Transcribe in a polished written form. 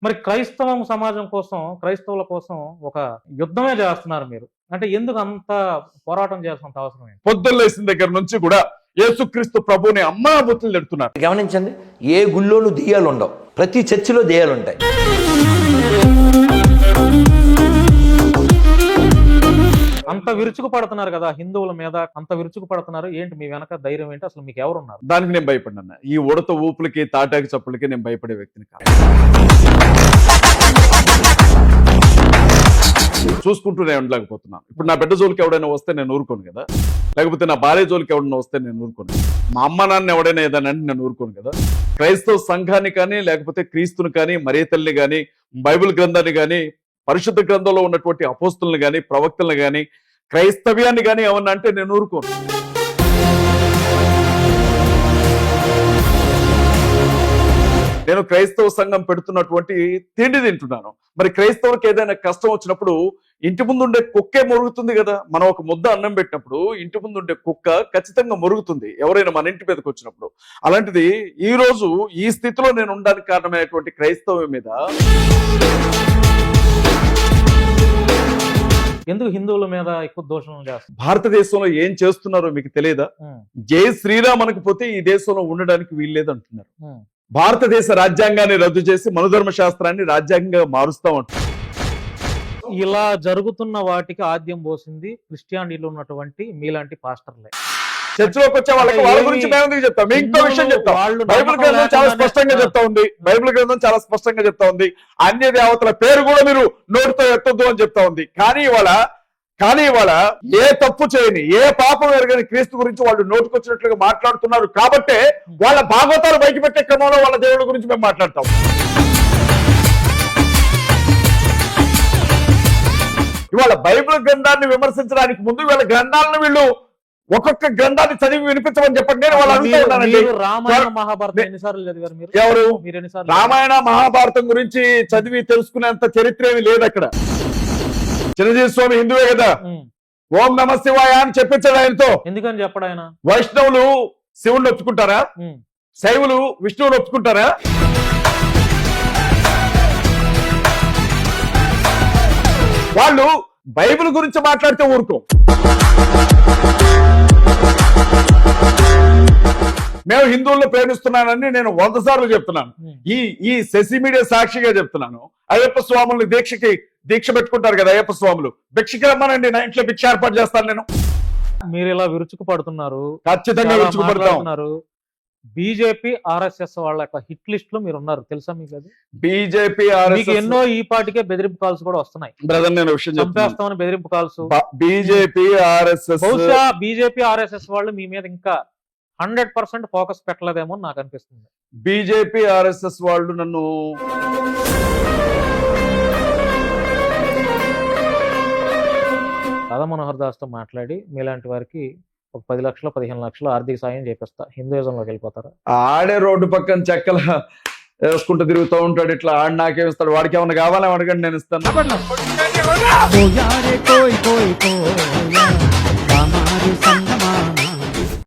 మరి క్రైస్తవం సమాజం కోసం, క్రైస్తవుల కోసం ఒక యుద్ధమే చేస్తున్నారు మీరు. అంటే ఎందుకు అంత పోరాటం చేయాల్సినంత అవసరం ఏంటి? పొద్దున్న లేసిన దగ్గర నుంచి కూడా యేసుక్రీస్తు ప్రభువుని అమ్మా బుద్ధులు తిడుతున్నారు. గమనించండి, ఏ గుళ్ళోనూ దెయ్యాలు ఉండవు, ప్రతి చర్చిలో దెయ్యాలు ఉంటాయి. అంత విరుచుకు పడుతున్నారు కదా హిందువుల మీద, అంత విరుచుకు పడుతున్నారు ఏంటి? మీ వెనక ధైర్యం ఏంటి? అసలు మీకు ఎవరున్నారు? దానికి నేను భయపడినా. ఈ ఉడత ఊపులకి తాటాకి చప్పులకి నేను భయపడే వ్యక్తిని కాదు. చూసుకుంటూనే ఉండలేకపోతున్నాను. ఇప్పుడు నా బిడ్డ జోలికి ఎవడైనా వస్తే నేను ఊరుకోను కదా, లేకపోతే నా భార్య జోలికి ఎవడైనా వస్తే నేను ఊరుకోను. మా అమ్మ నాన్న ఎవడైనా ఏదైనా అంటే నేను ఊరుకోను కదా. క్రైస్తవ సంఘాన్ని కానీ, లేకపోతే క్రీస్తుని కానీ, మరియ తల్లిని కానీ, బైబిల్ గ్రంథాన్ని కానీ, పరిశుద్ధ గ్రంథంలో ఉన్నటువంటి అపోస్తులను కానీ, ప్రవక్తలను కానీ, క్రైస్తవ్యాన్ని కానీ ఏమన్నా అంటే నేను ఊరుకోను. నేను క్రైస్తవ సంఘం పెడుతున్నటువంటి తిండి తింటున్నాను. మరి క్రైస్తవులకు ఏదైనా కష్టం వచ్చినప్పుడు ఇంటి ముందు ఉండే కుక్కే మొరుగుతుంది కదా. మనం ఒక ముద్ద అన్నం పెట్టినప్పుడు ఇంటి ముందు ఉండే కుక్క ఖచ్చితంగా మొరుగుతుంది ఎవరైనా మన ఇంటి మీదకి వచ్చినప్పుడు. అలాంటిది ఈ రోజు ఈ స్థితిలో నేను ఉండడానికి కారణమైనటువంటి క్రైస్తవం మీద ఎందుకు హిందువుల మీద ఎక్కువ దోషం చేస్తారు? భారతదేశంలో ఏం చేస్తున్నారో మీకు తెలియదా? జై శ్రీరామ్ అనకపోతే ఈ దేశంలో ఉండడానికి వీల్లేదు అంటున్నారు. భారతదేశ రాజ్యాంగాన్ని రద్దు చేసి మనుధర్మ శాస్త్రాన్ని రాజ్యాంగంగా మారుస్తాం అంటున్నారు. ఇలా జరుగుతున్న వాటికి ఆద్యం పోసింది క్రిస్టియానిటీలో ఉన్నటువంటి మీలాంటి పాస్టర్లే. చర్చిలోకి వచ్చే వాళ్ళకి వాళ్ళ గురించి మేము ఎందుకు చెప్తాం? మీ ఇంకో విషయం చెప్తాం. బైబిల్ గ్రంథం చాలా స్పష్టంగా చెప్తా ఉంది. బైబిల్ గ్రంథం చాలా స్పష్టంగా చెప్తా ఉంది. అన్య దేవతల పేరు కూడా మీరు నోటితో ఎత్తొద్దు అని చెప్తా ఉంది. కానీ ఇవాళ ఏ తప్పు చేయని, ఏ పాపం ఎరగని క్రీస్తు గురించి వాళ్ళు నోటుకొచ్చినట్లుగా మాట్లాడుతున్నారు. కాబట్టే వాళ్ళ భాగవతాలు బయట పెట్టే క్రమంలో వాళ్ళ దేవుడి గురించి మేము మాట్లాడతాం. ఇవాళ బైబిల్ గ్రంథాన్ని విమర్శించడానికి ముందు వీళ్ళ గ్రంథాలను వీళ్ళు ఒక్కొక్క గ్రంథాన్ని చదివి వినిపించమని చెప్పండి. నేను వాళ్ళు అడుగుతూ ఉన్నానండి. రామాయణ మహాభారతం ఎన్నిసార్లు చదివారు మీరు? ఎవరు? మీరు ఎన్నిసార్లు? రామాయణ మహాభారతం గురించి చదివి తెలుసుకునేంత చరిత్ర ఏమి లేదు అక్కడ. చిరంజీవి స్వామి హిందువే కదా, ఓం నమ శివాయ అని చెప్పించాడు ఆయనతో. ఎందుకని చెప్పడు ఆయన? వైష్ణవులు శివుణ్ణి ఒప్పుకుంటారా? శైవులు విష్ణువుని ఒప్పుకుంటారా? వాళ్ళు బైబిల్ గురించి మాట్లాడితే ఊరుకో. మేము హిందువులను ప్రేమిస్తున్నానని నేను 100 సార్లు చెప్తున్నాను. ఈ శశి మీడియా సాక్షిగా చెప్తున్నాను. అయ్యప్ప స్వాముల్ని దీక్ష పెట్టుకుంటారు కదా అయ్యప్ప స్వాములు, భిక్షకి రమ్మనండి, నా ఇంట్లో భిక్ష ఏర్పాటు చేస్తాను నేను. మీరు ఇలా విరుచుకు పడుతున్నారు, ఖచ్చితంగా విరుచుకు పడుతున్నారు. బీజేపీ ఆర్ఎస్ఎస్ వాళ్ళ యొక్క హిట్ లిస్ట్ లో మీరు ఉన్నారు, తెలుసా మీకు? అది బీజేపీ మీకు ఎన్నో ఈ పాటికే బెదిరింపు కాల్స్ కూడా వస్తున్నాయి. బ్రదర్ నేను విషయం చంపేస్తామని బెదిరింపు కాల్స్. బీజేపీ ఆర్ఎస్ఎస్, బహుశా బీజేపీ ఆర్ఎస్ఎస్ వాళ్ళు మీ మీద ఇంకా 100% ఫోకస్ పెట్టలేదేమో నాకు అనిపిస్తుంది. బీజేపీ ఆర్ఎస్ఎస్ వాళ్ళు నన్ను రాధా మనోహర్ దాస్ తో మాట్లాడి మీలాంటి వారికి ఒక 10 లక్షలు 15 లక్షలు ఆర్థిక సాయం చేపిస్తా, హిందూయిజంలోకి వెళ్ళిపోతారా? ఆడే రోడ్డు పక్కన చెక్కల వేసుకుంటూ తిరుగుతూ ఉంటాడు, ఇట్లా ఆడు నాకేమిస్తాడు, వాడికి ఏమన్నా కావాలని అడగండి, నేను ఇస్తాను.